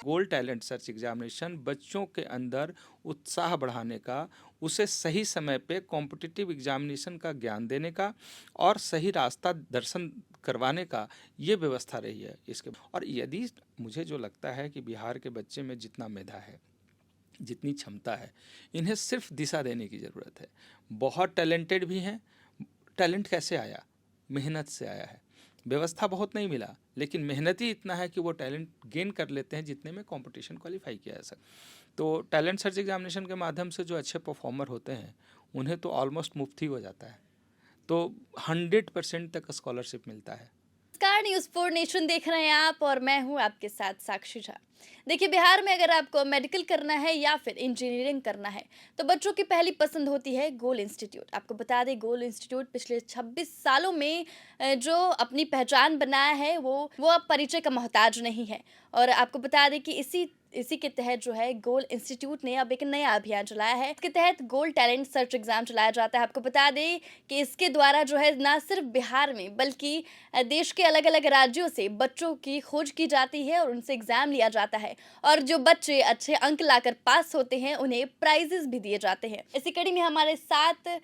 Gold talent search examination बच्चों के अंदर उत्साह बढ़ाने का, उसे सही समय पे कॉम्पिटिटिव एग्जामिनेशन का ज्ञान देने का और सही रास्ता दर्शन करवाने का ये व्यवस्था रही है इसके। और यदि मुझे जो लगता है कि बिहार के बच्चे में जितना मेधा है, जितनी क्षमता है, इन्हें सिर्फ दिशा देने की ज़रूरत है। बहुत टैलेंटेड भी हैं। टैलेंट कैसे आया? मेहनत से आया है। व्यवस्था बहुत नहीं मिला, लेकिन मेहनत ही इतना है कि वो टैलेंट गेन कर लेते हैं जितने में कंपटीशन क्वालिफाई किया जा सके। तो टैलेंट सर्च एग्जामिनेशन के माध्यम से जो अच्छे परफॉर्मर होते हैं उन्हें तो ऑलमोस्ट मुफ्त ही हो जाता है, तो 100% तक स्कॉलरशिप मिलता है। नमस्कार, न्यूज़ 4 नेशन देख रहे हैं आप और मैं हूं आपके साथ साक्षी झा। देखिए, बिहार में अगर आपको मेडिकल करना है या फिर इंजीनियरिंग करना है तो बच्चों की पहली पसंद होती है गोल इंस्टीट्यूट। आपको बता दें, गोल इंस्टीट्यूट पिछले 26 सालों में जो अपनी पहचान बनाया है वो अब परिचय का मोहताज नहीं है। और आपको बता दें कि इसी इसी के तहत जो है गोल इंस्टीट्यूट ने अब एक नया अभियान चलाया है। इसके तहत गोल टैलेंट सर्च एग्जाम चलाया जाता है। आपको बता दें कि इसके द्वारा जो है ना सिर्फ बिहार में बल्कि देश के अलग अलग राज्यों से बच्चों की खोज की जाती है और उनसे एग्जाम लिया जाता है। और जो बच्चे अच्छे अंक लाकर पास होते हैं उन्हें प्राइजेस भी दिए जाते हैं। इसी कड़ी में हमारे साथ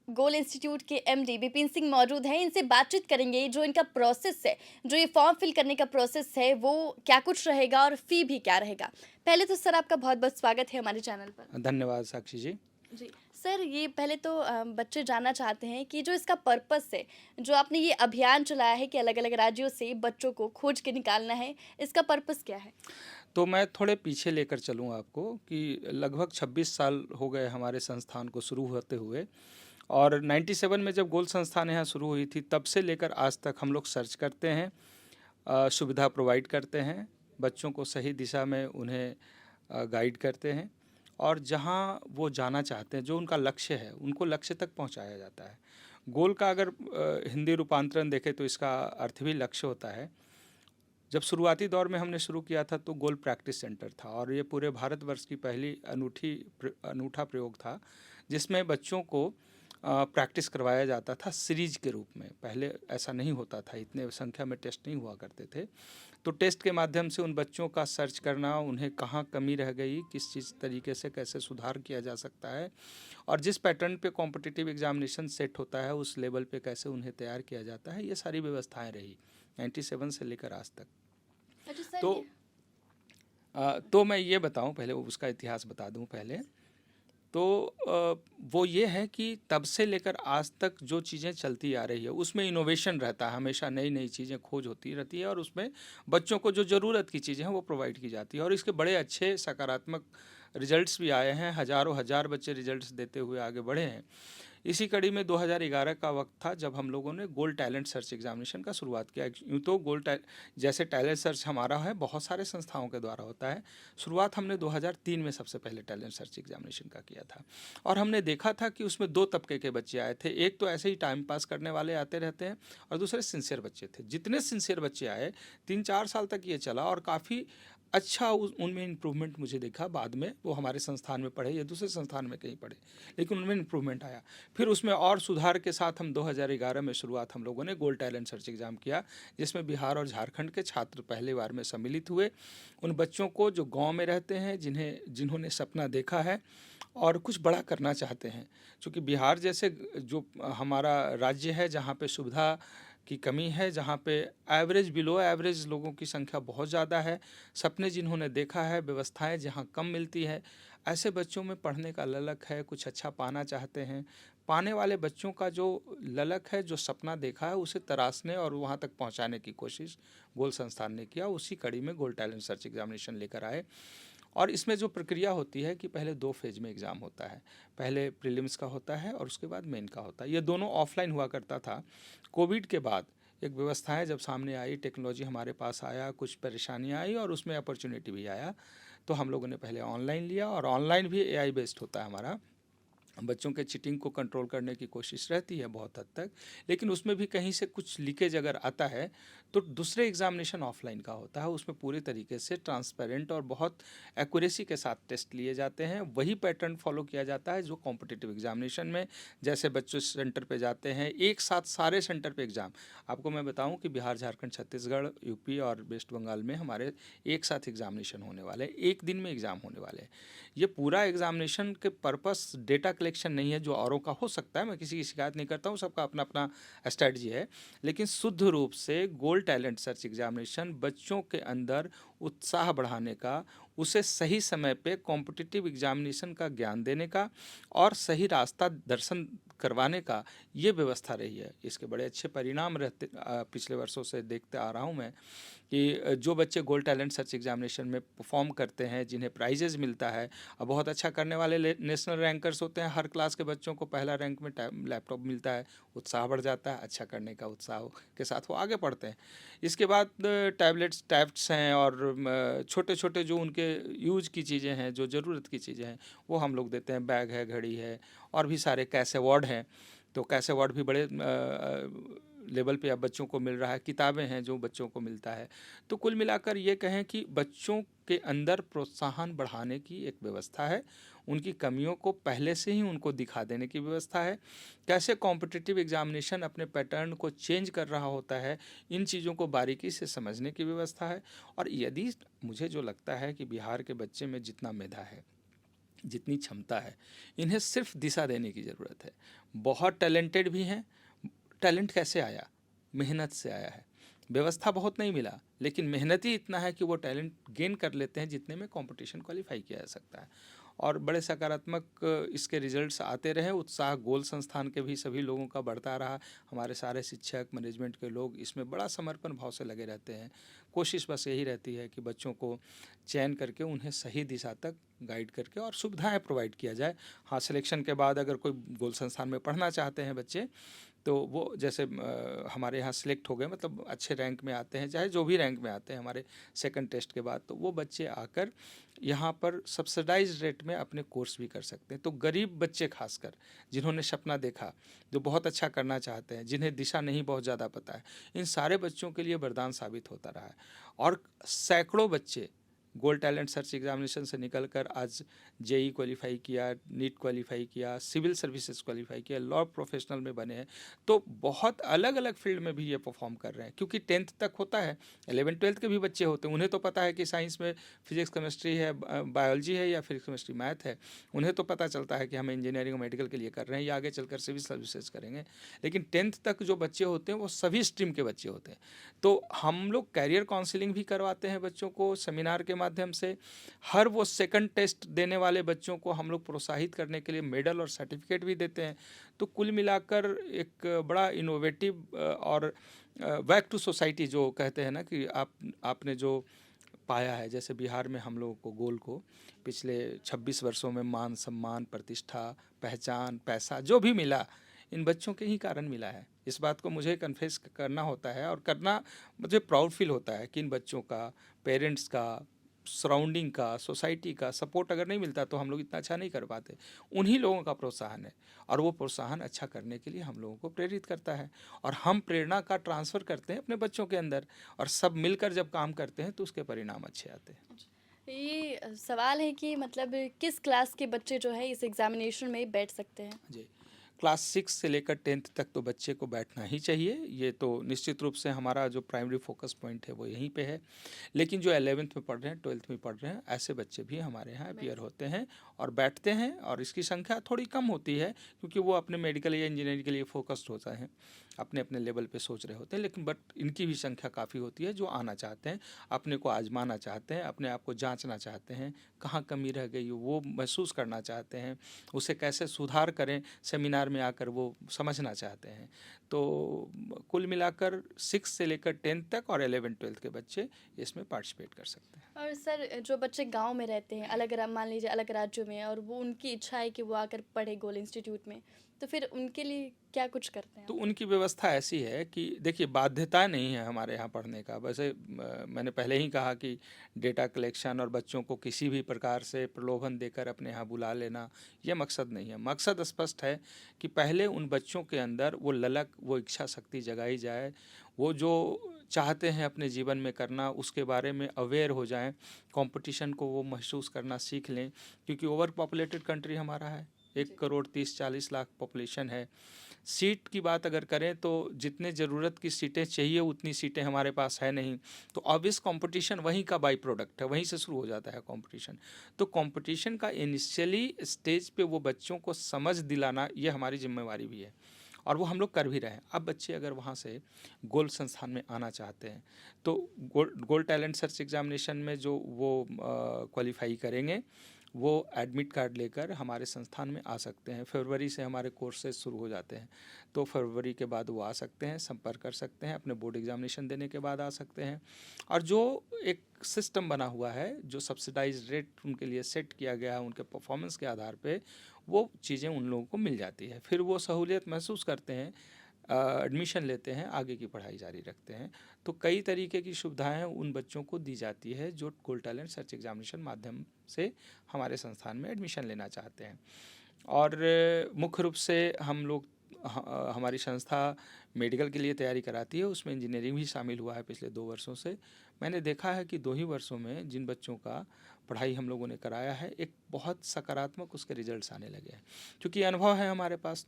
गोल इंस्टीट्यूट के एमडी विपिन सिंह मौजूद हैं। इनसे बातचीत करेंगे जो इनका प्रोसेस है, जो ये फॉर्म फिल करने का प्रोसेस है वो क्या कुछ रहेगा और फी भी क्या रहेगा। पहले तो सर, आपका बहुत बहुत स्वागत है हमारे चैनल पर। धन्यवाद साक्षी जी। जी सर, ये पहले तो बच्चे जानना चाहते हैं कि जो इसका पर्पस है, जो आपने ये अभियान चलाया है कि अलग अलग राज्यों से बच्चों को खोज के निकालना है, इसका पर्पस क्या है? तो मैं थोड़े पीछे लेकर चलूँ आपको कि लगभग 26 साल हो गए हमारे संस्थान को शुरू होते हुए, और 97 में जब गोल संस्थान यहाँ शुरू हुई थी तब से लेकर आज तक हम लोग सर्च करते हैं, सुविधा प्रोवाइड करते हैं, बच्चों को सही दिशा में उन्हें गाइड करते हैं, और जहाँ वो जाना चाहते हैं, जो उनका लक्ष्य है, उनको लक्ष्य तक पहुँचाया जाता है। गोल का अगर हिंदी रूपांतरण देखें तो इसका अर्थ भी लक्ष्य होता है। जब शुरुआती दौर में हमने शुरू किया था तो गोल प्रैक्टिस सेंटर था, और ये पूरे भारतवर्ष की पहली अनूठा प्रयोग था जिसमें बच्चों को प्रैक्टिस करवाया जाता था सीरीज के रूप में। पहले ऐसा नहीं होता था, इतने संख्या में टेस्ट नहीं हुआ करते थे। तो टेस्ट के माध्यम से उन बच्चों का सर्च करना, उन्हें कहाँ कमी रह गई, किस चीज़ तरीके से कैसे सुधार किया जा सकता है, और जिस पैटर्न पे कॉम्पिटिटिव एग्जामिनेशन सेट होता है उस लेवल पे कैसे उन्हें तैयार किया जाता है, ये सारी व्यवस्थाएं रही 97 से लेकर आज तक। अच्छा सर, तो मैं ये बताऊं, पहले उसका इतिहास बता दूं पहले। तो वो ये है कि तब से लेकर आज तक जो चीज़ें चलती आ रही है उसमें इनोवेशन रहता है, हमेशा नई नई चीज़ें खोज होती रहती है, और उसमें बच्चों को जो ज़रूरत की चीज़ें हैं वो प्रोवाइड की जाती है, और इसके बड़े अच्छे सकारात्मक रिजल्ट्स भी आए हैं। हज़ारों हज़ार बच्चे रिजल्ट्स देते हुए आगे बढ़े हैं। इसी कड़ी में 2011 का वक्त था जब हम लोगों ने गोल्ड टैलेंट सर्च एग्जामिनेशन का शुरुआत किया। यूँ तो जैसे टैलेंट सर्च हमारा है बहुत सारे संस्थाओं के द्वारा होता है, शुरुआत हमने 2003 में सबसे पहले टैलेंट सर्च एग्जामिनेशन का किया था। और हमने देखा था कि उसमें दो तबके के बच्चे आए थे। एक तो ऐसे ही टाइम पास करने वाले आते रहते हैं, और दूसरे सिंसियर बच्चे थे। जितने सिंसियर बच्चे आए, 3-4 साल तक ये चला, और काफ़ी अच्छा उनमें इम्प्रूवमेंट मुझे देखा। बाद में वो हमारे संस्थान में पढ़े या दूसरे संस्थान में कहीं पढ़े, लेकिन उनमें इम्प्रूवमेंट आया। फिर उसमें और सुधार के साथ हम 2011 में शुरुआत हम लोगों ने गोल्ड टैलेंट सर्च एग्ज़ाम किया, जिसमें बिहार और झारखंड के छात्र पहली बार में सम्मिलित हुए। उन बच्चों को जो गांव में रहते हैं, जिन्होंने सपना देखा है और कुछ बड़ा करना चाहते हैं, क्योंकि बिहार जैसे जो हमारा राज्य है जहाँ पे सुविधा की कमी है, जहाँ पे एवरेज बिलो एवरेज लोगों की संख्या बहुत ज़्यादा है, सपने जिन्होंने देखा है, व्यवस्थाएं जहाँ कम मिलती है, ऐसे बच्चों में पढ़ने का ललक है, कुछ अच्छा पाना चाहते हैं। पाने वाले बच्चों का जो ललक है, जो सपना देखा है, उसे तराशने और वहाँ तक पहुँचाने की कोशिश गोल संस्थान ने किया। उसी कड़ी में गोल्ड टैलेंट सर्च एग्जामिनेशन लेकर आए। और इसमें जो प्रक्रिया होती है कि पहले 2 फेज में एग्ज़ाम होता है। पहले प्रीलिम्स का होता है और उसके बाद मेन का होता है। ये दोनों ऑफलाइन हुआ करता था। कोविड के बाद एक व्यवस्थाएं जब सामने आई, टेक्नोलॉजी हमारे पास आया, कुछ परेशानियां आई और उसमें अपॉर्चुनिटी भी आया, तो हम लोगों ने पहले ऑनलाइन लिया, और ऑनलाइन भी एआई बेस्ड होता है हमारा। बच्चों के चीटिंग को कंट्रोल करने की कोशिश रहती है बहुत हद तक, लेकिन उसमें भी कहीं से कुछ लीकेज अगर आता है तो दूसरे एग्जामिनेशन ऑफलाइन का होता है, उसमें पूरे तरीके से ट्रांसपेरेंट और बहुत एक्यूरेसी के साथ टेस्ट लिए जाते हैं। वही पैटर्न फॉलो किया जाता है जो कॉम्पिटिटिव एग्जामिनेशन में, जैसे बच्चों सेंटर पे जाते हैं एक साथ सारे सेंटर पे एग्ज़ाम। आपको मैं बताऊं कि बिहार, झारखंड, छत्तीसगढ़, यूपी और वेस्ट बंगाल में हमारे एक साथ एग्जामिनेशन होने वाले हैं, एक दिन में एग्ज़ाम होने वाले हैं। ये पूरा एग्जामिनेशन के पर्पस डेटा कलेक्शन नहीं है जो औरों का हो सकता है, मैं किसी की शिकायत नहीं करता हूँ, सबका अपना अपना स्ट्रैटेजी है, लेकिन शुद्ध रूप से गोल्ड टैलेंट सर्च एग्जामिनेशन बच्चों के अंदर उत्साह बढ़ाने का, उसे सही समय पे कॉम्पिटिटिव एग्जामिनेशन का ज्ञान देने का और सही रास्ता दर्शन करवाने का ये व्यवस्था रही है। इसके बड़े अच्छे परिणाम रहते पिछले वर्षों से देखते आ रहा हूँ मैं कि जो बच्चे गोल्ड टैलेंट सर्च एग्जामिनेशन में परफॉर्म करते हैं, जिन्हें प्राइजेज़ मिलता है, और बहुत अच्छा करने वाले नेशनल रैंकर्स होते हैं, हर क्लास के बच्चों को पहला रैंक में लैपटॉप मिलता है, उत्साह बढ़ जाता है, अच्छा करने का उत्साह के साथ वो आगे बढ़ते हैं। इसके बाद टैब्स हैं और छोटे छोटे जो उनके यूज की चीज़ें हैं, जो ज़रूरत की चीज़ें हैं, वो हम लोग देते हैं। बैग है, घड़ी है और भी सारे कैश अवार्ड हैं, तो कैश अवार्ड भी बड़े लेवल पे अब बच्चों को मिल रहा है। किताबें हैं जो बच्चों को मिलता है। तो कुल मिलाकर ये कहें कि बच्चों के अंदर प्रोत्साहन बढ़ाने की एक व्यवस्था है, उनकी कमियों को पहले से ही उनको दिखा देने की व्यवस्था है, कैसे कॉम्पिटिटिव एग्जामिनेशन अपने पैटर्न को चेंज कर रहा होता है, इन चीज़ों को बारीकी से समझने की व्यवस्था है। और यदि मुझे जो लगता है कि बिहार के बच्चे में जितना मेधा है, जितनी क्षमता है, इन्हें सिर्फ दिशा देने की ज़रूरत है। बहुत टैलेंटेड भी हैं। टैलेंट कैसे आया? मेहनत से आया है। व्यवस्था बहुत नहीं मिला, लेकिन मेहनत ही इतना है कि वो टैलेंट गेन कर लेते हैं जितने में कंपटीशन क्वालिफाई किया जा सकता है। और बड़े सकारात्मक इसके रिजल्ट्स आते रहे। उत्साह गोल संस्थान के भी सभी लोगों का बढ़ता रहा। हमारे सारे शिक्षक, मैनेजमेंट के लोग इसमें बड़ा समर्पण भाव से लगे रहते हैं। कोशिश बस यही रहती है कि बच्चों को चयन करके उन्हें सही दिशा तक गाइड करके और सुविधाएं प्रोवाइड किया जाए। हाँ, सिलेक्शन के बाद अगर कोई गोल संस्थान में पढ़ना चाहते हैं बच्चे, तो वो जैसे हमारे यहाँ सिलेक्ट हो गए, मतलब अच्छे रैंक में आते हैं, चाहे जो भी रैंक में आते हैं हमारे सेकंड टेस्ट के बाद, तो वो बच्चे आकर यहाँ पर सब्सिडाइज रेट में अपने कोर्स भी कर सकते हैं। तो गरीब बच्चे खासकर, जिन्होंने सपना देखा, जो बहुत अच्छा करना चाहते हैं, जिन्हें दिशा नहीं बहुत ज़्यादा पता है, इन सारे बच्चों के लिए वरदान साबित होता रहा है। और सैकड़ों बच्चे गोल्ड टैलेंट सर्च एग्जामिनेशन से निकलकर आज जेई क्वालिफाई किया, नीट क्वालिफाई किया, सिविल सर्विसेज क्वालिफाई किया, लॉ प्रोफेशनल में बने हैं। तो बहुत अलग अलग फील्ड में भी ये परफॉर्म कर रहे हैं, क्योंकि 10th तक होता है, 11th 12th के भी बच्चे होते हैं, उन्हें तो पता है कि साइंस में फिजिक्स केमिस्ट्री है, बायोलॉजी है या फिजिक्स केमिस्ट्री मैथ है, उन्हें तो पता चलता है कि हम इंजीनियरिंग और मेडिकल के लिए कर रहे हैं या आगे चलकर सिविल सर्विसेज करेंगे। लेकिन 10th तक जो बच्चे होते हैं वो सभी स्ट्रीम के बच्चे होते हैं। तो हम लोग कैरियर काउंसलिंग भी करवाते हैं बच्चों को सेमिनार के माध्यम से। हर वो सेकंड टेस्ट देने वाले बच्चों को हम लोग प्रोत्साहित करने के लिए मेडल और सर्टिफिकेट भी देते हैं। तो कुल मिलाकर एक बड़ा इनोवेटिव और बैक टू सोसाइटी जो कहते हैं ना, कि आपने जो पाया है, जैसे बिहार में हम लोगों को गोल को पिछले 26 वर्षों में मान सम्मान, प्रतिष्ठा, पहचान, पैसा जो भी मिला, इन बच्चों के ही कारण मिला है। इस बात को मुझे कन्फेस करना होता है और करना मुझे प्राउड फील होता है कि इन बच्चों का, पेरेंट्स का, सराउंडिंग का, सोसाइटी का सपोर्ट अगर नहीं मिलता तो हम लोग इतना अच्छा नहीं कर पाते। उन्हीं लोगों का प्रोत्साहन है और वो प्रोत्साहन अच्छा करने के लिए हम लोगों को प्रेरित करता है और हम प्रेरणा का ट्रांसफ़र करते हैं अपने बच्चों के अंदर, और सब मिलकर जब काम करते हैं तो उसके परिणाम अच्छे आते हैं। ये सवाल है कि मतलब किस क्लास के बच्चे जो है इस एग्जामिनेशन में बैठ सकते हैं? जी, क्लास 6 से लेकर 10th तक तो बच्चे को बैठना ही चाहिए। ये तो निश्चित रूप से हमारा जो प्राइमरी फोकस पॉइंट है वो यहीं पे है। लेकिन जो 11th में पढ़ रहे हैं, 12th में पढ़ रहे हैं, ऐसे बच्चे भी हमारे यहाँ अपीयर होते हैं और बैठते हैं। और इसकी संख्या थोड़ी कम होती है क्योंकि वो अपने मेडिकल या इंजीनियरिंग के लिए फोकस्ड होता है, अपने अपने लेवल पे सोच रहे होते हैं। लेकिन बट इनकी भी संख्या काफ़ी होती है जो आना चाहते हैं, अपने को आजमाना चाहते हैं, अपने आप को जांचना चाहते हैं, कहाँ कमी रह गई वो महसूस करना चाहते हैं, उसे कैसे सुधार करें, सेमिनार में आकर वो समझना चाहते हैं। तो कुल मिलाकर 6 से लेकर 10th तक और 11th 12th के बच्चे इसमें पार्टिसिपेट कर सकते हैं। और सर, जो बच्चे गांव में रहते हैं, मान लीजिए अलग राज्यों में, और वो उनकी इच्छा है कि वो आकर पढ़े गोल इंस्टीट्यूट में, तो फिर उनके लिए क्या कुछ करते हैं? तो उनकी व्यवस्था ऐसी है कि देखिए, बाध्यता नहीं है हमारे यहाँ पढ़ने का। वैसे मैंने पहले ही कहा कि डेटा कलेक्शन और बच्चों को किसी भी प्रकार से प्रलोभन देकर अपने यहाँ बुला लेना, ये मकसद नहीं है। मकसद स्पष्ट है कि पहले उन बच्चों के अंदर वो ललक, वो इच्छा शक्ति जगाई जाए, वो जो चाहते हैं अपने जीवन में करना, उसके बारे में अवेयर हो जाएं, कंपटीशन को वो महसूस करना सीख लें, क्योंकि ओवर पॉपुलेटेड कंट्री हमारा है, 1 करोड़ 30-40 लाख पॉपुलेशन है। सीट की बात अगर करें तो जितने ज़रूरत की सीटें चाहिए उतनी सीटें हमारे पास है नहीं, तो ऑब्वियस कंपटीशन वहीं का बाई प्रोडक्ट है, वहीं से शुरू हो जाता है कंपटीशन। तो कंपटीशन का इनिशियली स्टेज पे वो बच्चों को समझ दिलाना, ये हमारी जिम्मेवारी भी है और वो हम लोग कर भी रहे हैं। अब बच्चे अगर वहाँ से गोल्ड संस्थान में आना चाहते हैं तो गोल्ड टैलेंट सर्च एग्जामिनेशन में जो वो क्वालिफाई करेंगे वो एडमिट कार्ड लेकर हमारे संस्थान में आ सकते हैं। फरवरी से हमारे कोर्सेज शुरू हो जाते हैं, तो फरवरी के बाद वो आ सकते हैं, संपर्क कर सकते हैं, अपने बोर्ड एग्जामिनेशन देने के बाद आ सकते हैं। और जो एक सिस्टम बना हुआ है, जो सब्सिडाइज रेट उनके लिए सेट किया गया है, उनके परफॉर्मेंस के आधार पे वो चीज़ें उन लोगों को मिल जाती है। फिर वो सहूलियत महसूस करते हैं, एडमिशन लेते हैं, आगे की पढ़ाई जारी रखते हैं। तो कई तरीके की सुविधाएं उन बच्चों को दी जाती है जो गोल्ड टैलेंट सर्च एग्जामिनेशन माध्यम से हमारे संस्थान में एडमिशन लेना चाहते हैं। और मुख्य रूप से हम लोग हमारी संस्था मेडिकल के लिए तैयारी कराती है, उसमें इंजीनियरिंग भी शामिल हुआ है पिछले 2 वर्षों से। मैंने देखा है कि 2 ही वर्षों में जिन बच्चों का पढ़ाई हम लोगों ने कराया है, एक बहुत सकारात्मक उसके रिजल्ट्स आने लगे हैं, क्योंकि अनुभव है हमारे पास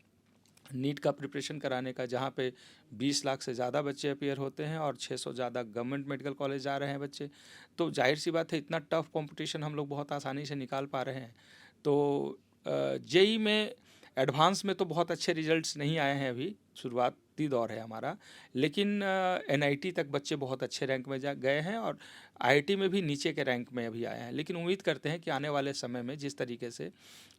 नीट का प्रिपरेशन कराने का, जहाँ पे 20 लाख से ज़्यादा बच्चे अपीयर होते हैं और 600 ज़्यादा गवर्नमेंट मेडिकल कॉलेज जा रहे हैं बच्चे। तो जाहिर सी बात है, इतना टफ कंपटीशन हम लोग बहुत आसानी से निकाल पा रहे हैं। तो जेई में एडवांस में तो बहुत अच्छे रिजल्ट्स नहीं आए हैं अभी, शुरुआती दौर है हमारा, लेकिन एनआईटी तक बच्चे बहुत अच्छे रैंक में जा गए हैं और आईआईटी में भी नीचे के रैंक में अभी आए हैं। लेकिन उम्मीद करते हैं कि आने वाले समय में जिस तरीके से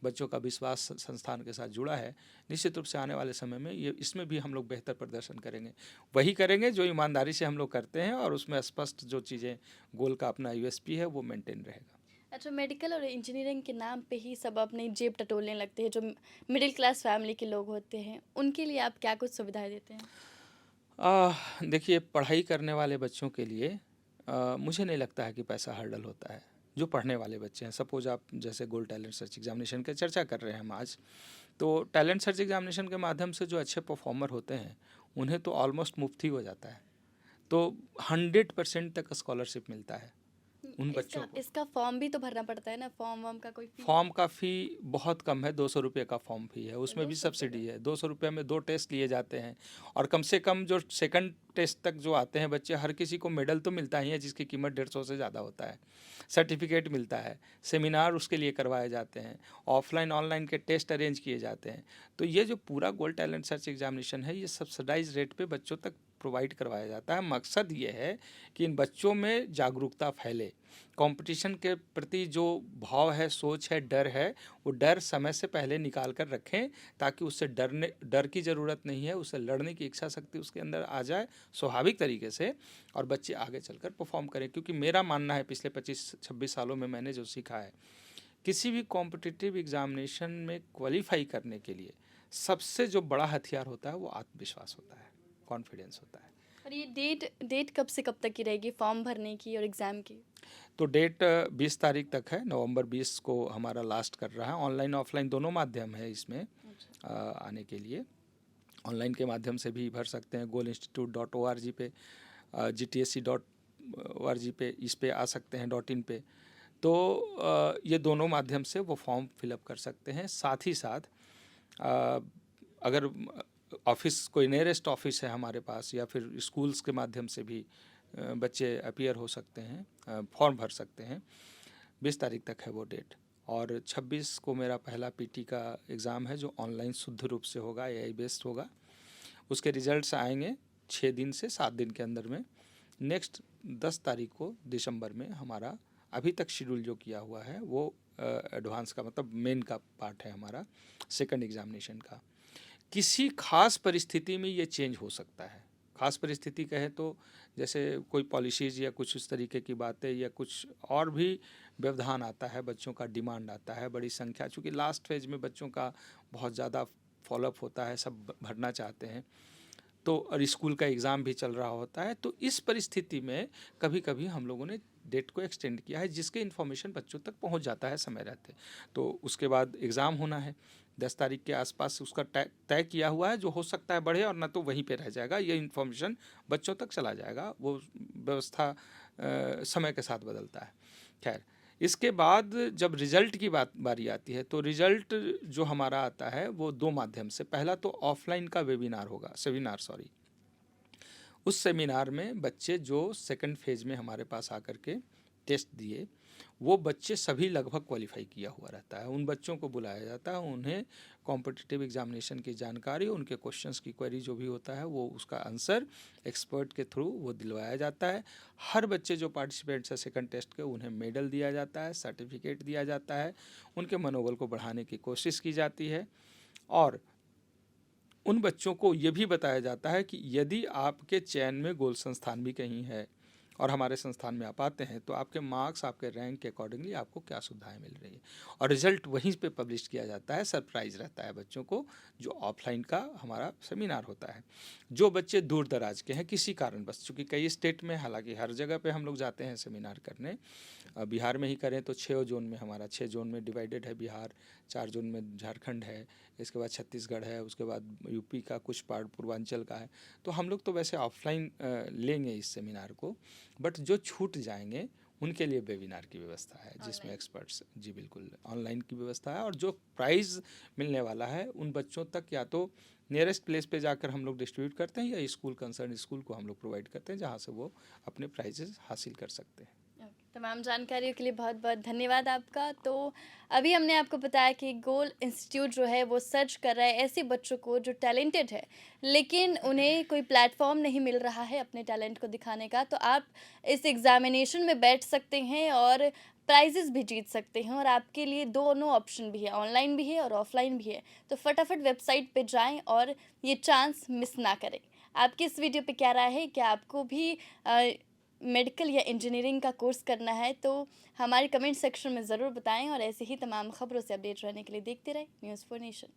बच्चों का विश्वास संस्थान के साथ जुड़ा है, निश्चित रूप से आने वाले समय में ये इसमें भी हम लोग बेहतर प्रदर्शन करेंगे। वही करेंगे जो ईमानदारी से हम लोग करते हैं और उसमें स्पष्ट जो चीज़ें गोल का अपना यूएसपी है वो मेंटेन रहेगा। अच्छा, मेडिकल और इंजीनियरिंग के नाम पे ही सब अपनी जेब टटोलने लगते हैं, जो मिडिल क्लास फैमिली के लोग होते हैं, उनके लिए आप क्या कुछ सुविधाएं देते हैं? देखिए, पढ़ाई करने वाले बच्चों के लिए मुझे नहीं लगता है कि पैसा हर्डल होता है। जो पढ़ने वाले बच्चे हैं, सपोज आप जैसे गोल्ड टैलेंट सर्च एग्जामिनेशन की चर्चा कर रहे हैं हम आज, तो टैलेंट सर्च एग्जामिनेशन के माध्यम से जो अच्छे परफॉर्मर होते हैं उन्हें तो ऑलमोस्ट मुफ्त ही हो जाता है। तो 100% तक स्कॉलरशिप मिलता है उन बच्चों को। इसका फॉर्म भी तो भरना पड़ता है ना, फॉर्म वॉर्म का कोई फी? फॉर्म का फ़ी बहुत कम है, 200 रुपये का फॉर्म फ़ी है, उसमें भी 200 सब्सिडी है। 200 रुपये में 2 टेस्ट लिए जाते हैं और कम से कम जो सेकंड टेस्ट तक जो आते हैं बच्चे, हर किसी को मेडल तो मिलता ही है जिसकी कीमत 150 से ज़्यादा होता है, सर्टिफिकेट मिलता है, सेमिनार उसके लिए करवाए जाते हैं, ऑफलाइन ऑनलाइन के टेस्ट अरेंज किए जाते हैं। तो ये जो पूरा गोल्ड टैलेंट सर्च एग्जामिनेशन है, ये सब्सिडाइज रेट पे बच्चों तक प्रोवाइड करवाया जाता है। मकसद ये है कि इन बच्चों में जागरूकता फैले, कंपटीशन के प्रति जो भाव है, सोच है, डर है, वो डर समय से पहले निकाल कर रखें, ताकि उससे डर की ज़रूरत नहीं है, उससे लड़ने की इच्छा शक्ति उसके अंदर आ जाए स्वाभाविक तरीके से, और बच्चे आगे चलकर परफॉर्म करें। क्योंकि मेरा मानना है, पिछले 25-26 सालों में मैंने जो सीखा है, किसी भी कॉम्पिटिटिव एग्जामिनेशन में क्वालिफाई करने के लिए सबसे जो बड़ा हथियार होता है वो आत्मविश्वास होता है, कॉन्फिडेंस होता है। और ये डेट कब से कब तक की रहेगी फॉर्म भरने की और एग्ज़ाम की? तो डेट 20 तारीख तक है, नवंबर 20 को हमारा लास्ट कर रहा है। ऑनलाइन ऑफलाइन दोनों माध्यम है इसमें आने के लिए। ऑनलाइन के माध्यम से भी भर सकते हैं, goalinstitute.org पे, gtsc.org पे, इस पे आ सकते हैं, .in पे। तो ये दोनों माध्यम से वो फॉर्म फिलअप कर सकते हैं। साथ ही साथ अगर ऑफिस कोई नियरेस्ट ऑफिस है हमारे पास, या फिर स्कूल्स के माध्यम से भी बच्चे अपीयर हो सकते हैं, फॉर्म भर सकते हैं। 20 तारीख तक है वो डेट, और 26 को मेरा पहला पीटी का एग्ज़ाम है जो ऑनलाइन शुद्ध रूप से होगा, एआई बेस्ड होगा। उसके रिजल्ट्स आएंगे 6 दिन से 7 दिन के अंदर में। नेक्स्ट 10 तारीख को दिसंबर में हमारा अभी तक शेड्यूल जो किया हुआ है वो एडवांस का, मतलब मेन का पार्ट है हमारा, सेकंड एग्जामिनेशन का। किसी खास परिस्थिति में ये चेंज हो सकता है। खास परिस्थिति कहे तो जैसे कोई पॉलिसीज़ या कुछ उस तरीके की बातें, या कुछ और भी व्यवधान आता है, बच्चों का डिमांड आता है, बड़ी संख्या, चूँकि लास्ट फेज में बच्चों का बहुत ज़्यादा फॉलोअप होता है, सब भरना चाहते हैं, तो और स्कूल का एग्ज़ाम भी चल रहा होता है, तो इस परिस्थिति में कभी कभी हम लोगों ने डेट को एक्सटेंड किया है, जिसके इन्फॉर्मेशन बच्चों तक पहुंच जाता है समय रहते। तो उसके बाद एग्ज़ाम होना है, 10 तारीख के आसपास उसका तय किया हुआ है, जो हो सकता है बढ़े और ना तो वहीं पे रह जाएगा। ये इन्फॉर्मेशन बच्चों तक चला जाएगा, वो व्यवस्था समय के साथ बदलता है। खैर, इसके बाद जब रिज़ल्ट की बारी आती है, तो रिज़ल्ट जो हमारा आता है वो 2 माध्यम से। पहला तो ऑफलाइन का वेबिनार होगा, सेमिनार सॉरी। उस सेमिनार में बच्चे जो सेकंड फेज़ में हमारे पास आकर के टेस्ट दिए, वो बच्चे सभी लगभग क्वालिफाई किया हुआ रहता है। उन बच्चों को बुलाया जाता है, उन्हें कॉम्पिटिटिव एग्जामिनेशन की जानकारी, उनके क्वेश्चंस की क्वेरी जो भी होता है वो उसका आंसर एक्सपर्ट के थ्रू वो दिलवाया जाता है। हर बच्चे जो पार्टिसिपेंट्स है सेकंड टेस्ट के, उन्हें मेडल दिया जाता है, सर्टिफिकेट दिया जाता है, उनके मनोबल को बढ़ाने की कोशिश की जाती है। और उन बच्चों को ये भी बताया जाता है कि यदि आपके चयन में गोल संस्थान भी कहीं है और हमारे संस्थान में आप आते हैं, तो आपके मार्क्स, आपके रैंक के अकॉर्डिंगली आपको क्या सुविधाएं मिल रही है। और रिज़ल्ट वहीं पे पब्लिश किया जाता है, सरप्राइज़ रहता है बच्चों को, जो ऑफलाइन का हमारा सेमिनार होता है। जो बच्चे दूर दराज के हैं किसी कारणवश, चूँकि कई स्टेट में, हालांकि हर जगह पे हम लोग जाते हैं सेमिनार करने, बिहार में ही करें तो 6 जोन में, हमारा 6 जोन में डिवाइडेड है बिहार, 4 जोन में झारखंड है, इसके बाद छत्तीसगढ़ है, उसके बाद यूपी का कुछ पार्ट पूर्वांचल का है। तो हम लोग तो वैसे ऑफलाइन लेंगे इस सेमिनार को, बट जो छूट जाएंगे उनके लिए वेबिनार की व्यवस्था है, जिसमें एक्सपर्ट्स, जी बिल्कुल, ऑनलाइन की व्यवस्था है। और जो प्राइज़ मिलने वाला है उन बच्चों तक या तो नियरेस्ट प्लेस पे जाकर हम लोग डिस्ट्रीब्यूट करते हैं, या स्कूल, कंसर्न स्कूल को हम लोग प्रोवाइड करते हैं, जहाँ से वो अपने प्राइजेस हासिल कर सकते हैं। तमाम जानकारियों के लिए बहुत बहुत धन्यवाद आपका। तो अभी हमने आपको बताया कि गोल इंस्टीट्यूट जो है वो सर्च कर रहा है ऐसे बच्चों को जो टैलेंटेड है, लेकिन उन्हें कोई प्लेटफॉर्म नहीं मिल रहा है अपने टैलेंट को दिखाने का। तो आप इस एग्जामिनेशन में बैठ सकते हैं और प्राइजेस भी जीत सकते हैं, और आपके लिए दोनों ऑप्शन भी है, ऑनलाइन भी है और ऑफलाइन भी है। तो फटाफट वेबसाइट पे जाएं और ये चांस मिस ना करें। आपकी इस वीडियो पे क्या राय है? क्या आपको भी मेडिकल या इंजीनियरिंग का कोर्स करना है? तो हमारे कमेंट सेक्शन में ज़रूर बताएं, और ऐसे ही तमाम खबरों से अपडेट रहने के लिए देखते रहें न्यूज़4 नेशन।